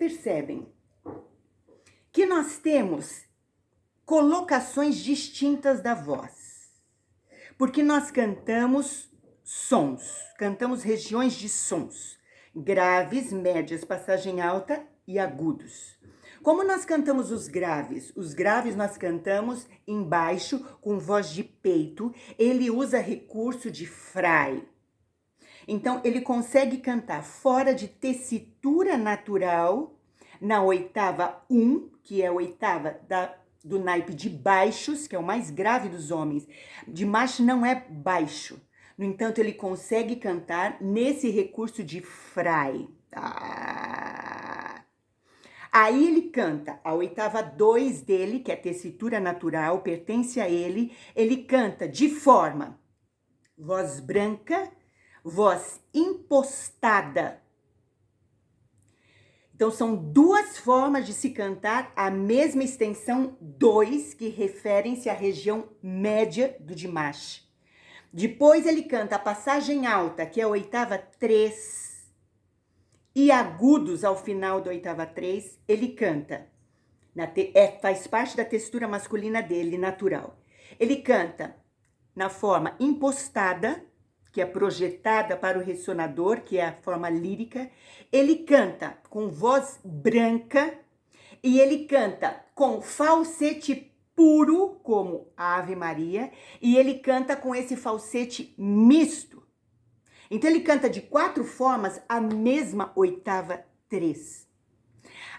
percebem que nós temos colocações distintas da voz, porque nós cantamos sons, cantamos regiões de sons, graves, médias, passagem alta e agudos. Como nós cantamos os graves nós cantamos embaixo com voz de peito, ele usa recurso de frai. Então, ele consegue cantar fora de tessitura natural, na oitava 1, que é a oitava do naipe de baixos, que é o mais grave dos homens. De macho não é baixo. No entanto, ele consegue cantar nesse recurso de frai. Aí ele canta a oitava 2 dele, que é tessitura natural, pertence a ele. Ele canta de forma voz branca, voz impostada. Então, são duas formas de se cantar a mesma extensão 2, que referem-se à região média do Dimash. Depois ele canta a passagem alta, que é a oitava 3, e agudos ao final da oitava 3, ele canta. Faz parte da textura masculina dele, natural. Ele canta na forma impostada, que é projetada para o ressonador, que é a forma lírica. Ele canta com voz branca e ele canta com falsete puro, como a Ave Maria, e ele canta com esse falsete misto. Então ele canta de 4 formas a mesma oitava 3.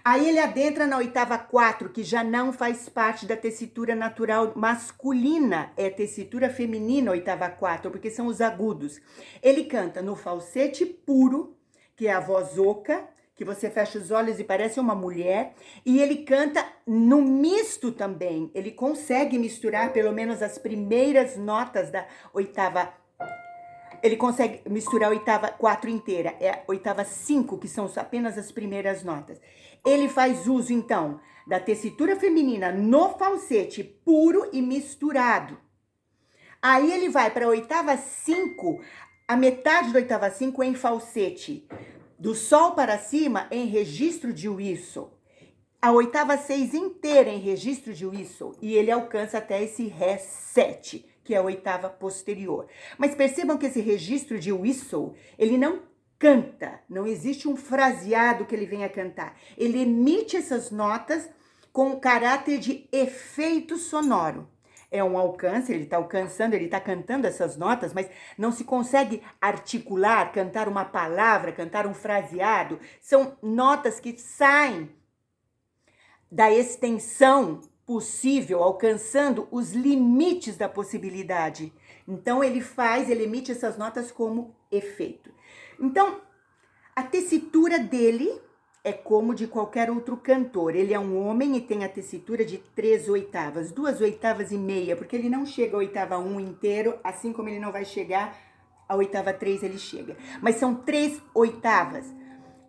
Aí ele adentra na oitava 4, que já não faz parte da tessitura natural masculina, é tessitura feminina, oitava 4, porque são os agudos. Ele canta no falsete puro, que é a voz oca, que você fecha os olhos e parece uma mulher, e ele canta no misto também. Ele consegue misturar pelo menos as primeiras notas da oitava. Ele consegue misturar a oitava 4 inteira, é a oitava 5, que são apenas as primeiras notas. Ele faz uso, então, da tessitura feminina no falsete puro e misturado. Aí ele vai para a oitava 5, a metade da oitava 5 é em falsete. Do sol para cima, em registro de whistle. A oitava 6 inteira em registro de whistle. E ele alcança até esse ré 7, que é a oitava posterior. Mas percebam que esse registro de whistle, ele não canta, não existe um fraseado que ele venha cantar. Ele emite essas notas com caráter de efeito sonoro. É um alcance, ele está alcançando, ele está cantando essas notas, mas não se consegue articular, cantar uma palavra, cantar um fraseado. São notas que saem da extensão possível, alcançando os limites da possibilidade. Então ele emite essas notas como efeito. Então, a tessitura dele é como de qualquer outro cantor. Ele é um homem e tem a tessitura de 3 oitavas, 2 oitavas e meia, porque ele não chega à oitava 1 inteiro, assim como ele não vai chegar à oitava 3, ele chega. Mas são 3 oitavas.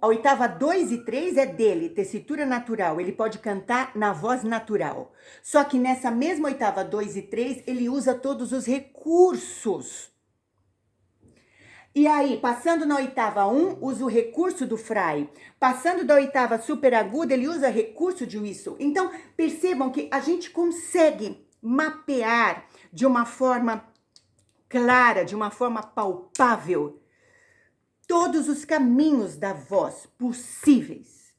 A oitava 2 e 3 é dele, tessitura natural, ele pode cantar na voz natural. Só que nessa mesma oitava 2 e 3, ele usa todos os recursos. E aí, passando na oitava 1, usa o recurso do frai. Passando da oitava super aguda, ele usa recurso de whistle. Então, percebam que a gente consegue mapear de uma forma clara, de uma forma palpável, todos os caminhos da voz possíveis.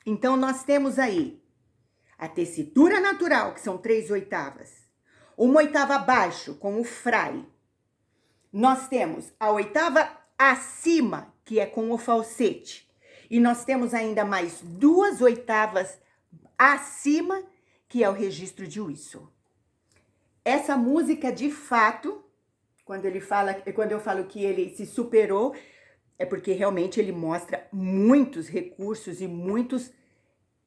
Então, nós temos aí a tessitura natural, que são 3 oitavas. Uma oitava abaixo, com o frai. Nós temos a oitava acima, que é com o falsete. E nós temos ainda mais 2 oitavas acima, que é o registro de whistle. Essa música, de fato, quando eu falo que ele se superou, é porque realmente ele mostra muitos recursos e muitos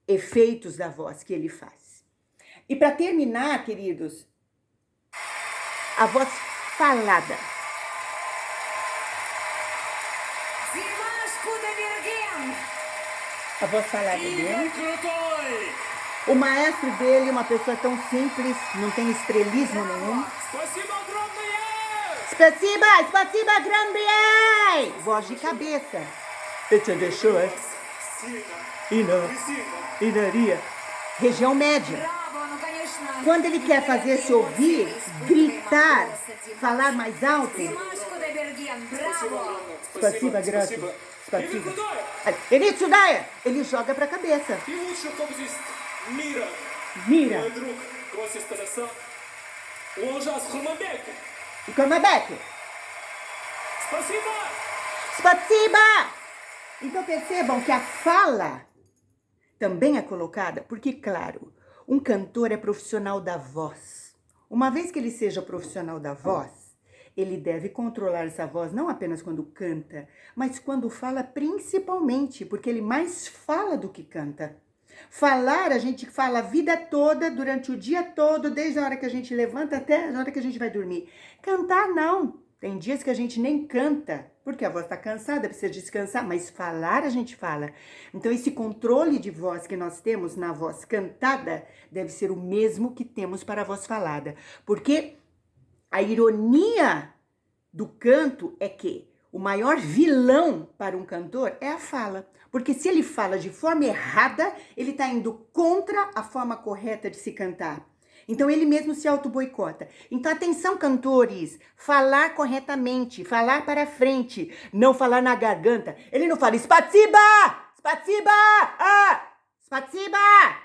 efeitos da voz que ele faz. E para terminar, queridos, a voz falada. A voz falada dele. O maestro dele, uma pessoa tão simples, não tem estrelismo nenhum. Spasiba, Grandier! Voz de cabeça. Você deixou, é? Inaria. Região média. Quando ele quer fazer se ouvir, gritar, falar mais alto. Спасибо, graças. Спасибо. Ele estudar, ele joga pra cabeça. Mira. E Kurmabek. Спасибо. Então percebam que a fala também é colocada, porque, claro, um cantor é profissional da voz. Uma vez que ele seja profissional da voz, ele deve controlar essa voz não apenas quando canta, mas quando fala principalmente, porque ele mais fala do que canta. Falar, a gente fala a vida toda, durante o dia todo, desde a hora que a gente levanta até a hora que a gente vai dormir. Cantar, não. Tem dias que a gente nem canta, porque a voz está cansada, precisa descansar, mas falar a gente fala. Então, esse controle de voz que nós temos na voz cantada deve ser o mesmo que temos para a voz falada. Porque a ironia do canto é que o maior vilão para um cantor é a fala. Porque se ele fala de forma errada, ele está indo contra a forma correta de se cantar. Então, ele mesmo se auto-boicota. Então, atenção, cantores, falar corretamente, falar para frente, não falar na garganta. Ele não fala, spasiba, spasiba, spasiba,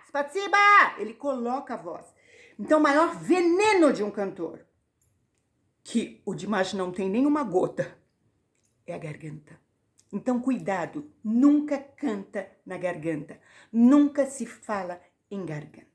spasiba. Ele coloca a voz. Então, o maior veneno de um cantor, que o Dimash não tem nenhuma gota, é a garganta. Então, cuidado, nunca canta na garganta, nunca se fala em garganta.